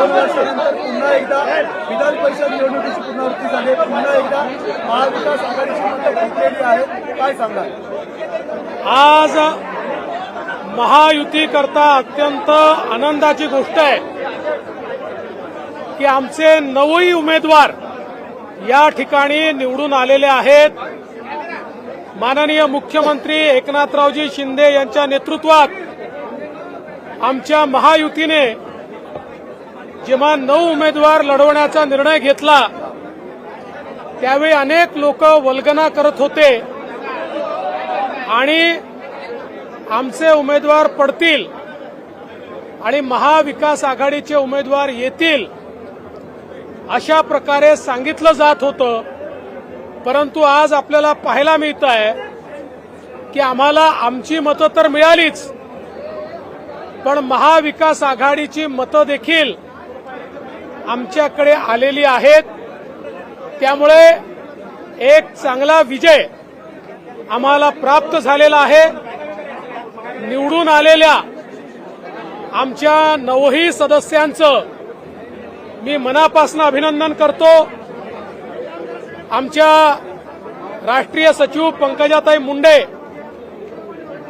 वर्षानंतर पुन्हा एकदा विधान परिषद निवडणुकीची पुनरावृत्ती झाली, पुन्हा एकदा महाविकास आघाडीची मतं फुटलेली आहेत, काय सांगाल? आज महायुती करता अत्यंत आनंदाची गोष्ट आहे की आमचे 9 उमेदवार या ठिकाणी निवडून आलेले आहेत। माननीय मुख्यमंत्री एकनाथरावजी शिंदे यांच्या नेतृत्वात आमच्या महायुतीने जेव्हा 9 उमेदवार लढवण्याचा निर्णय घेतला त्यावेळी अनेक लोक वल्गना करत होते आणि आमचे उमेदवार पडतील आणि महाविकास आघाडीचे उमेदवार येतील अशा प्रकारे सांगितलं जात होतं। परंतु आज आपल्याला पाहायला मिळत आहे की आम्हाला आमची मतं तर मिळालीच, पण महाविकास आघाडीची मतं देखील आमच्याकडे आलेली आहेत। त्यामुळे एक चांगला विजय आम्हाला प्राप्त झालेला आहे। निवडून आलेल्या आमच्या 9 सदस्यांचं मी मनापासून अभिनंदन करतो। आमच्या राष्ट्रीय सचिव पंकजाताई मुंडे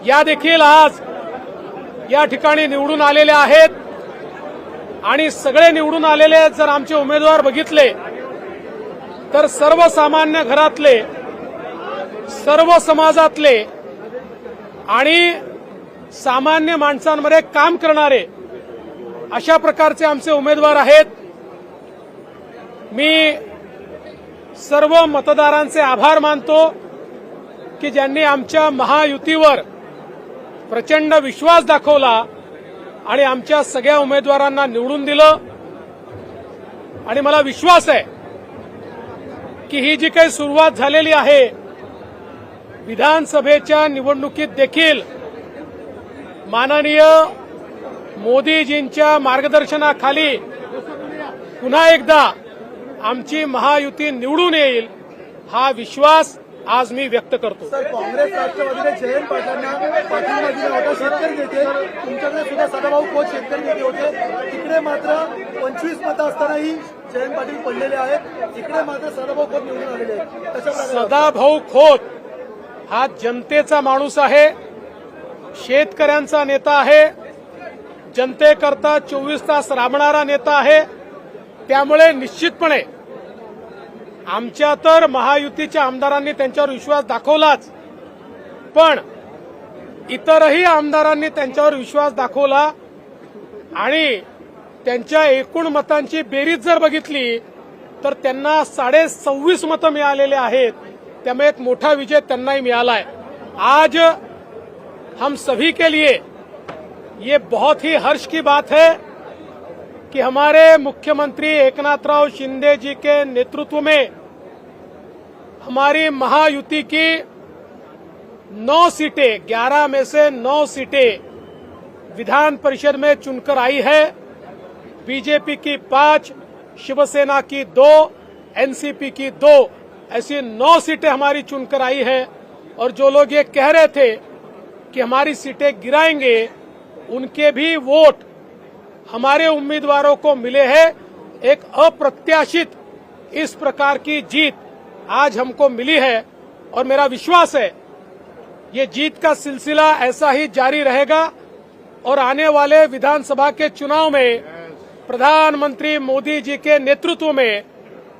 या देखील आज या ठिकाणी निवडून आलेल्या आहेत आणि सगळे निवडून आलेले जर आमचे उमेदवार बघितले तर सर्वसामान्य घरातले, सर्व समाजातले आणि सामान्य माणसांमध्ये काम करणारे अशा प्रकारचे आमचे उमेदवार आहेत। मी सर्व मतदारांचे आभार मानतो की ज्यांनी आमच्या महायुतीवर प्रचंड विश्वास दाखवला आणि आमच्या सगळ्या उमेदवारांना निवडून दिलं। आणि मला विश्वास आहे की ही जी काही सुरुवात झालेली आहे विधानसभेच्या निवडणुकीत देखील माननीय मोदीजींच्या मार्गदर्शनाखाली पुन्हा एकदा आमची महायुती निवडून येईल हा विश्वास आज मी व्यक्त करतो। सर, काँग्रेस राष्ट्रवादीने जयंत पाटलांना पाठिंबा दिला होता, शेतकरी नेते, तुमच्याकडे सुद्धा सदाभाऊ खोत शेतकरी नेते होते, तिकडे मात्र 25 मतं असतानाही जयंत पाटील पडलेले आहेत, इकडे मात्र सदाभाऊ खोत निवडून आलेले आहेत। सदाभाऊ खोत हा जनतेचा माणूस आहे, शेतकऱ्यांचा नेता आहे, जनतेकरता 24 तास राबणारा नेता आहे। त्यामुळे निश्चितपणे आमच्या तर महायुतीच्या आमदारांनी त्यांच्यावर विश्वास दाखवलाच, पण इतरही आमदारांनी त्यांच्यावर विश्वास दाखवला आणि त्यांच्या एकूण मतांची बेरीज जर बघितली तर त्यांना 26.5 मतं मिळालेले आहेत। त्यामुळे एक मोठा विजय त्यांनाही मिळाला है। आज हम सभी के लिए ये बहुत ही हर्ष की बात है कि हमारे मुख्यमंत्री एकनाथराव शिंदे जी के नेतृत्व में हमारी महायुति की 9 सीटें, 11 में से 9 सीटें विधान परिषद में चुनकर आई है। बीजेपी की 5, शिवसेना की 2, एनसीपी की 2, ऐसी 9 सीटें हमारी चुनकर आई है। और जो लोग ये कह रहे थे कि हमारी सीटें गिराएंगे, उनके भी वोट हमारे उम्मीदवारों को मिले हैं। एक अप्रत्याशित इस प्रकार की जीत आज हमको मिली है और मेरा विश्वास है ये जीत का सिलसिला ऐसा ही जारी रहेगा और आने वाले विधानसभा के चुनाव में प्रधानमंत्री मोदी जी के नेतृत्व में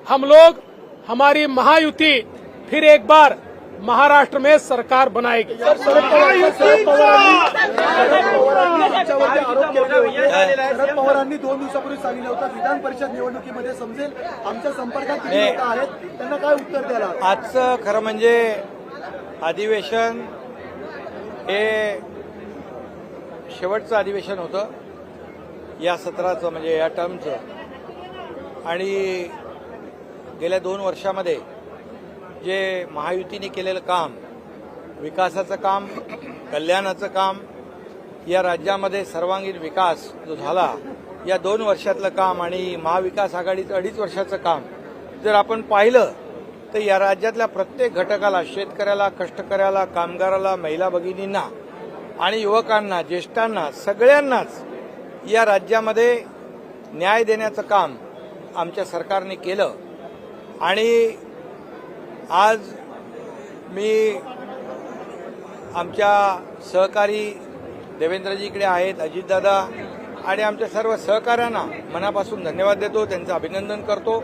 हम लोग, हमारी महायुति फिर एक बार महाराष्ट्र में सरकार बनाएगी। शरद पवारांनी 2 दिवसापूर्वी सांगितलं होतं विधान परिषद निवडणुकीमध्ये समजेल आमच्या संपर्कात किती लोक आहेत, त्यांना काय उत्तर द्यायला? आजचं खरं म्हणजे अधिवेशन हे शेवटचं अधिवेशन होतं या सत्राचं, म्हणजे या टर्मचं। आणि गेल्या 2 वर्षामध्ये जे महायुतीने केलेलं काम, विकासाचं काम, कल्याणाचं काम, या राज्यामध्ये सर्वांगीण विकास जो झाला या 2 वर्षातलं काम आणि महाविकास आघाडीचं 2.5 वर्षाचं काम जर आपण पाहिलं तर या राज्यातल्या प्रत्येक घटकाला, शेतकऱ्याला, कष्टकऱ्याला, कामगाराला, महिला भगिनींना आणि युवकांना, ज्येष्ठांना, सगळ्यांनाच या राज्यामध्ये न्याय देण्याचं काम आमच्या सरकारने केलं आणि आज मी आमच्या सहकारी देवेंद्रजीकडे आहेत, अजितदादा आणि आमच्या सर्व सहकाऱ्यांना मनापासून धन्यवाद देतो, त्यांचं अभिनंदन करतो.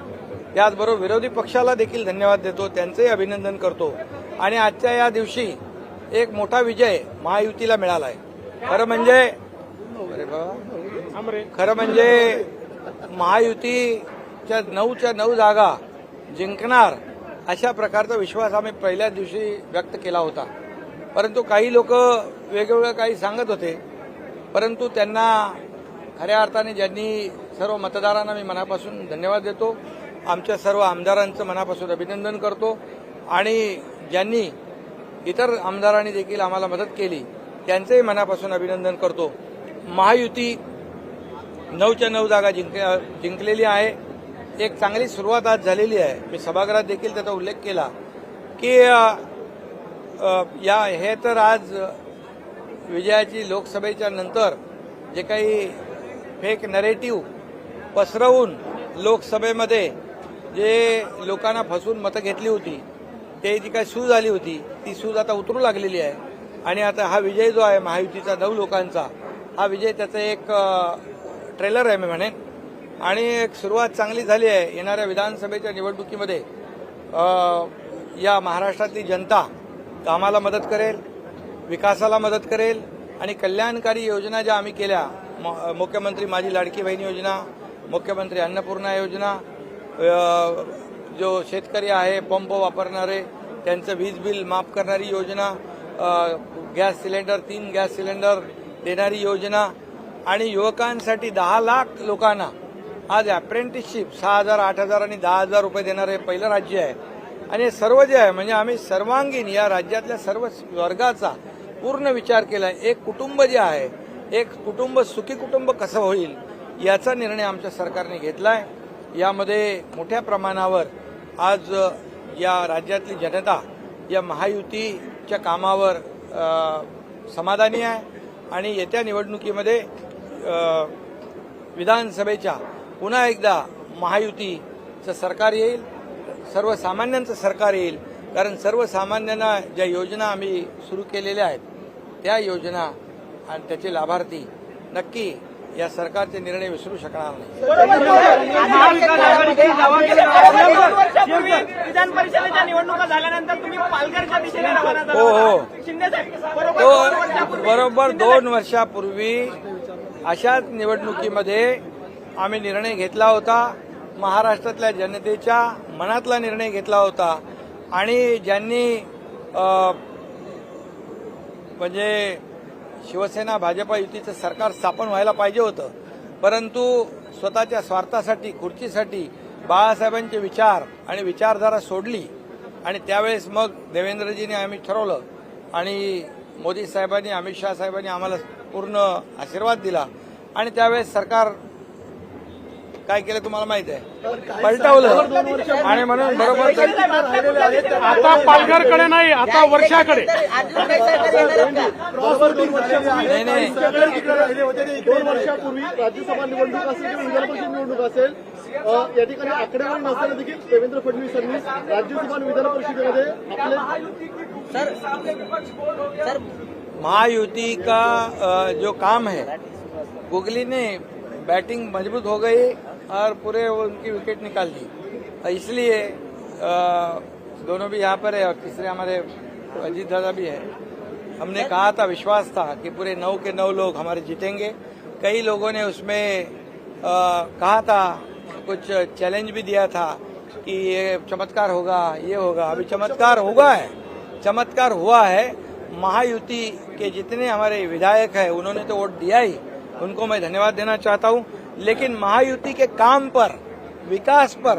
त्याचबरोबर विरोधी पक्षाला देखील धन्यवाद देतो, त्यांचंही अभिनंदन करतो. आणि आजच्या या दिवशी एक मोठा विजय महायुतीला मिळाला आहे. खरं म्हणजे महायुतीच्या 9च्या 9 जागा जिंकणार अशा प्रकारचा विश्वास आम्ही पहिल्याच दिवशी व्यक्त केला होता. परंतु काही लोक वेगवेगळं काही सांगत होते, परंतु त्यांना खऱ्या अर्थाने ज्यांनी सर्व मतदारांना मी मनापासून धन्यवाद देतो, आमच्या सर्व आमदारांचं मनापासून अभिनंदन करतो आणि ज्यांनी इतर आमदारांनी देखील आम्हाला मदत केली त्यांचंही मनापासून अभिनंदन करतो. महायुती 9च्या 9 जागा जिंकलेली आहे. एक चांगली सुरुवात आज झालेली आहे. मी सभागृहात देखील त्याचा उल्लेख केला की हे तर आज विजयाची लोकसभेच्या नंतर जे काही फेक नरेटिव्ह पसरवून लोकसभेमध्ये जे लोकांना फसवून मतं घेतली होती, ते जी काही सूज आली होती ती सूज आता उतरू लागलेली आहे. आणि आता हा विजय जो आहे महायुतीचा 9 लोकांचा, हा विजय त्याचं एक ट्रेलर आहे मी म्हणेन. आणि एक सुरुवात चांगली झाली आहे. येणाऱ्या विधानसभेच्या निवडणुकीमध्ये या महाराष्ट्रातली जनता कामाला मदत करेल, विकासाला मदत करेल आणि कल्याणकारी योजना ज्या आम्ही केल्या, मुख्यमंत्री माझी लाडकी बहीण योजना, मुख्यमंत्री अन्नपूर्णा योजना, जो शेतकरी आहे पंप वापरणारे त्यांचं वीज बिल माफ करणारी योजना, गॅस सिलेंडर 3 गॅस सिलेंडर देणारी योजना आणि युवकांसाठी 10 लाख लोकांना आज अप्रेंटिसशिप 6,000, 8,000 आणि 10,000 रुपये देणारे पहिलं राज्य आहे. आणि हे सर्व जे आहे म्हणजे आम्ही सर्वांगीण या राज्यातल्या सर्व वर्गाचा पूर्ण विचार केला. एक कुटुंब जे आहे, एक कुटुंब सुखी कुटुंब कसं होईल याचा निर्णय आमच्या सरकारने घेतला आहे. यामध्ये मोठ्या प्रमाणावर आज या राज्यातली जनता या महायुतीच्या कामावर समाधानी आहे आणि येत्या निवडणुकीमध्ये विधानसभेच्या पुन्हा एकदा महायुतीचं सरकार येईल, सर्वसामान्यांचं सरकार येईल. कारण सर्वसामान्यांना ज्या योजना आम्ही सुरू केलेल्या आहेत त्या योजना आणि त्याचे लाभार्थी नक्की या सरकारचे निर्णय विसरू शकणार नाही. विधान परिषदेच्या निवडणुका झाल्यानंतर तुम्ही पालघरच्या दिशेने रवाना झाला. हो. शिंदे साहेब बरोबर 2 वर्षापूर्वी अशाच निवडणुकीमध्ये आम्ही निर्णय घेतला होता. महाराष्ट्रातल्या जनतेच्या मनातला निर्णय घेतला होता आणि ज्यांनी म्हणजे शिवसेना भाजपा युतीचं सरकार स्थापन व्हायला पाहिजे होतं, परंतु स्वतःच्या स्वार्थासाठी खुर्चीसाठी बाळासाहेबांचे विचार आणि विचारधारा सोडली आणि त्यावेळेस मग देवेंद्रजींनी आम्ही ठरवलं आणि मोदी साहेबांनी, अमित शहा साहेबांनी आम्हाला पूर्ण आशीर्वाद दिला आणि त्यावेळेस सरकार काय केलं तुम्हाला माहित आहे, पलटवलं. आणि म्हणून बरोबर आता पालघरकडे नाही, आता वर्षाकडे. नाही 2 वर्षापूर्वी राज्यसभा निवडणूक असेल किंवा विधान परिषद निवडणूक असेल, या ठिकाणी आकडेवारी नसताना देखील देवेंद्र फडणवीसांनी राज्यसभा आणि विधान परिषदेमध्ये आपले महायुति का जो काम है, गुगली ने बैटिंग मजबूत हो गई और पूरे उनकी विकेट निकाल दी. इसलिए दोनों भी यहाँ पर है और तीसरे हमारे अजीत दादा भी है. हमने कहा था, विश्वास था कि पूरे 9 के 9 लोग हमारे जीतेंगे. कई लोगों ने उसमें कहा था, कुछ चैलेंज भी दिया था कि ये चमत्कार होगा, ये होगा. अभी चमत्कार हुआ है, चमत्कार हुआ है. महायुति के जितने हमारे विधायक हैं उन्होंने तो वोट दिया ही, उनको मैं धन्यवाद देना चाहता हूं. लेकिन महायुति के काम पर, विकास पर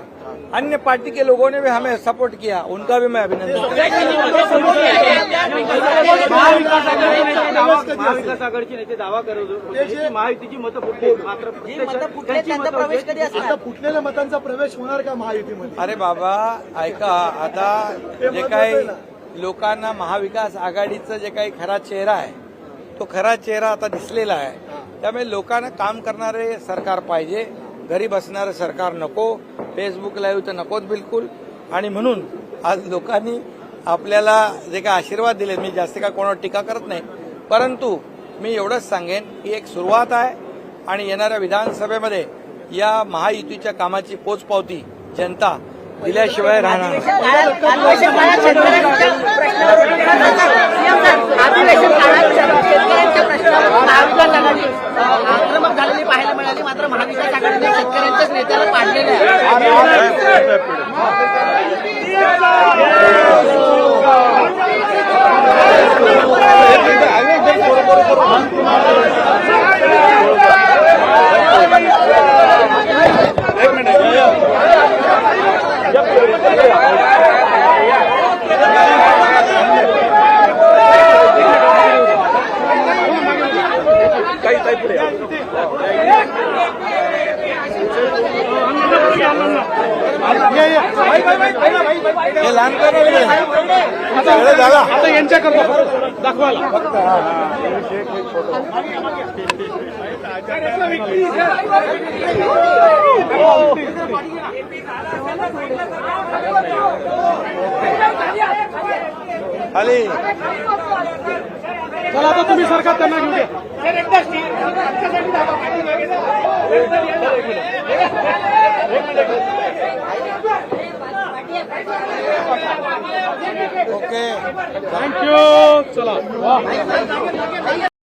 अन्य पार्टी के लोगों ने भी हमें सपोर्ट किया, उनका भी मैं अभिनंदन करता महाविकास आघाडीचे नेते दावा करत होते महायुतीची मतं फुटली, मात्र आता फुटलेल्या मतांचा प्रवेश होणार का महायुतीमध्ये? अरे बाबा ऐका, आता जे काही लोकांना महाविकास आघाडीचा जे काही खरा चेहरा आहे तो खरा चेहरा आता दिसलेला आहे. त्यामुळे लोकांना काम करणारे सरकार पाहिजे, घरी बसणारं सरकार नको, फेसबुक लाईव्ह तर नकोच बिलकुल. आणि म्हणून आज लोकांनी आपल्याला जे काय आशीर्वाद दिले, मी जास्त काय कोणावर टीका करत नाही, परंतु मी एवढंच सांगेन की एक सुरुवात आहे आणि येणाऱ्या विधानसभेमध्ये या महायुतीच्या कामाची पोचपावती जनता दिल्याशिवाय राहणार नाही. अधिवेशन काळात शेतकऱ्यांच्या प्रश्नावर महाविकास आघाडी आक्रमक झालेली पाहायला मिळाली. मात्र महाविकास आघाडीने शेतकऱ्यांच्याच नेत्याला पाडलेलं हे लहान सगळं झालं. आता यांच्याकरता दाखवायला खाली चला आता तुम्ही सरकार त्यांना घेऊ द्या. ओके. थँक्यू. चला वा.